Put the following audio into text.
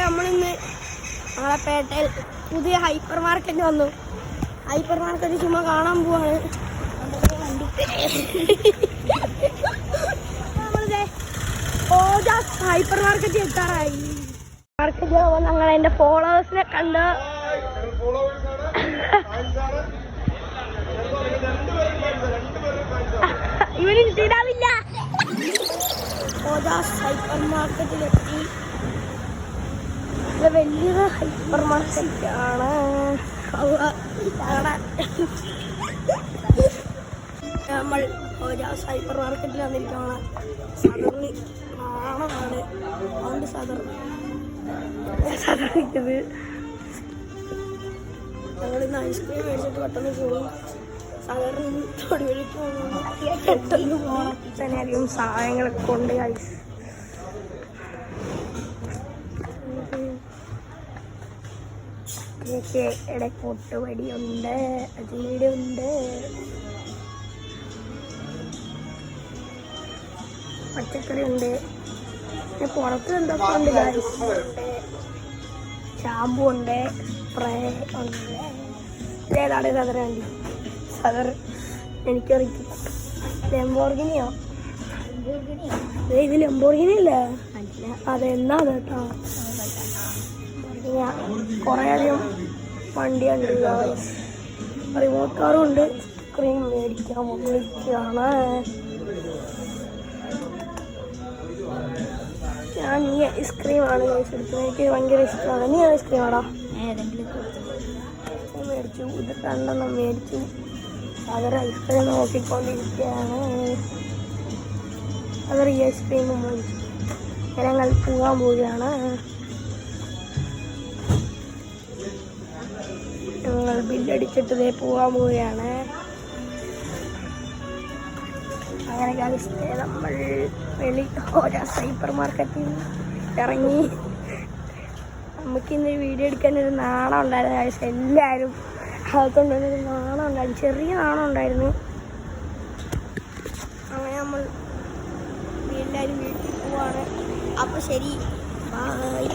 നമ്മളിന്ന് നമ്മളെ പേട്ടയിൽ പുതിയ ഹൈപ്പർ മാർക്കറ്റ് വന്നു. ഹൈപ്പർ മാർക്കറ്റ് ചുമ്മാ കാണാൻ പോവാണ്. ഹൈപ്പർ മാർക്കറ്റ് എത്താറായി. മാർക്കറ്റ് ഞങ്ങൾ എൻ്റെ ഫോളോവേഴ്സിനെ കണ്ട് ഇവന് കിട്ടിയിട്ടാവില്ല. ഹൈപ്പർ മാർക്കറ്റിലെത്തി. ഇത് വലിയൊരു ഹൈപ്പർ മാർക്കറ്റ് ആണ്. നമ്മൾ ഹൈപ്പർ മാർക്കറ്റിൽ വന്നിരിക്കുകയാണ്. സദറിന് നാണമാണ്. അതുകൊണ്ട് സദറിക്കുന്നത് ഞങ്ങളിന്ന് ഐസ്ക്രീം മേടിച്ചിട്ട് പെട്ടെന്ന് പോകും. സദറിന് തൊടുവിലേക്ക് പെട്ടെന്ന് പോകണം. തന്നെ അധികം സഹായങ്ങളൊക്കെ കൊണ്ട് ഐസ് കേക്കയുടെ കൊട്ടുപടിയുണ്ട്, അതിലുണ്ട് പച്ചക്കറി ഉണ്ട്. പിന്നെ പുറത്ത് എന്തൊക്കെ ഉണ്ട്, ഷാമ്പു ഉണ്ട്, സ്പ്രേ ഉണ്ട്. ഏതാണ് സദർ വണ്ടി? സദർ എനിക്കറിയില്ല. ലംബോർഗിനിയോ? ഇത് ലംബോർഗിനി അല്ലേ? അതെന്നാ കേട്ടോ. കുറേയധികം വണ്ടിയുണ്ട്. റിമോട്ട് കാറും ഉണ്ട്. സ്ക്രീൻ മേടിക്കാൻ വിളിക്കുകയാണ്. ഞാൻ ഈ ഐസ്ക്രീമാണ് എടുത്തത്. എനിക്ക് ഭയങ്കര ഇഷ്ടമാണ്. നീ ഐസ്ക്രീമാണോ? മേടിച്ചു. ഇത് രണ്ടെണ്ണം മേടിച്ചു. അതൊരു ഐസ്ക്രീം നോക്കിക്കൊണ്ടിരിക്കുകയാണ്. അതൊരു ഈ ഐസ്ക്രീമും മേടിച്ചു. ഞങ്ങൾ പോകാൻ പോവുകയാണ്. ഞങ്ങൾ ബില്ലടിച്ചിട്ട് പോകാൻ പോവുകയാണ്. അങ്ങനെ നമ്മൾ ഓരോ ഹൈപ്പർ മാർക്കറ്റിൽ ഇറങ്ങി. നമുക്കിന്ന് വീഡിയോ എടുക്കാനൊരു നാണം ഉണ്ടായിരുന്നു. എല്ലാവരും അകത്തുണ്ടൊരു നാണം ഉണ്ടായിരുന്നു. ചെറിയ നാണം ഉണ്ടായിരുന്നു. അങ്ങനെ നമ്മൾ എല്ലാവരും വീട്ടിൽ പോവാണ്. അപ്പോൾ ശരി, ബൈ.